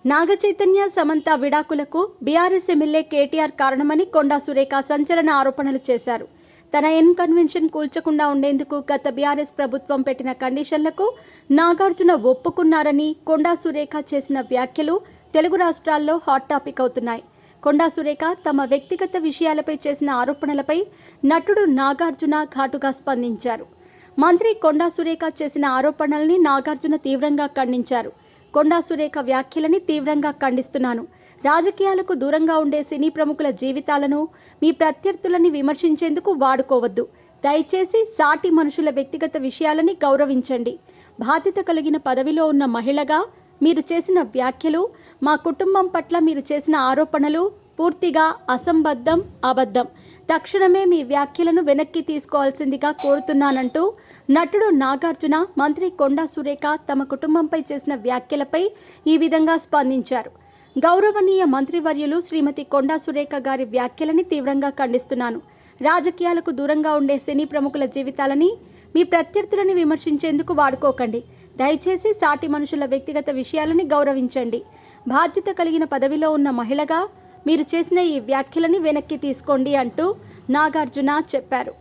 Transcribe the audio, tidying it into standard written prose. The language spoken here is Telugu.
నాగచైతన్య సమంత విడాకులకు బీఆర్ఎస్ ఎమ్మెల్యే కేటీఆర్ కారణమని కొండా సురేఖ సంచలన ఆరోపణలు చేశారు. తన కన్వెన్షన్ కూల్చకుండా ఉండేందుకు గత బీఆర్ఎస్ ప్రభుత్వం పెట్టిన కండిషన్లకు నాగార్జున ఒప్పుకున్నారని కొండా సురేఖ చేసిన వ్యాఖ్యలు తెలుగు రాష్ట్రాల్లో హాట్ టాపిక్ అవుతున్నాయి. కొండా సురేఖ తమ వ్యక్తిగత విషయాలపై చేసిన ఆరోపణలపై నటుడు నాగార్జున ఘాటుగా స్పందించారు. మంత్రి కొండా సురేఖ చేసిన ఆరోపణల్ని నాగార్జున తీవ్రంగా ఖండించారు. కొండా సురేఖ వ్యాఖ్యలని తీవ్రంగా ఖండిస్తున్నాను. రాజకీయాలకు దూరంగా ఉండే సినీ ప్రముఖుల జీవితాలను మీ ప్రత్యర్థులని విమర్శించేందుకు వాడుకోవద్దు. దయచేసి సాటి మనుషుల వ్యక్తిగత విషయాలని గౌరవించండి. బాధ్యత కలిగిన పదవిలో ఉన్న మహిళగా మీరు చేసిన వ్యాఖ్యలు, మా కుటుంబం పట్ల మీరు చేసిన ఆరోపణలు పూర్తిగా అసంబద్ధం, అబద్ధం. తక్షణమే మీ వ్యాఖ్యలను వెనక్కి తీసుకోవాల్సిందిగా కోరుతున్నానంటూ నటుడు నాగార్జున మంత్రి కొండా సురేఖ తమ కుటుంబంపై చేసిన వ్యాఖ్యలపై ఈ విధంగా స్పందించారు. గౌరవనీయ మంత్రివర్యులు శ్రీమతి కొండా సురేఖ గారి వ్యాఖ్యలని తీవ్రంగా ఖండిస్తున్నాను. రాజకీయాలకు దూరంగా ఉండే సినీ ప్రముఖుల జీవితాలని మీ ప్రత్యర్థులని విమర్శించేందుకు వాడుకోకండి. దయచేసి సాటి మనుషుల వ్యక్తిగత విషయాలని గౌరవించండి. బాధ్యత కలిగిన పదవిలో ఉన్న మహిళగా మీరు చేసిన ఈ వ్యాఖ్యలని వెనక్కి తీసుకోండి అంటూ నాగార్జున చెప్పారు.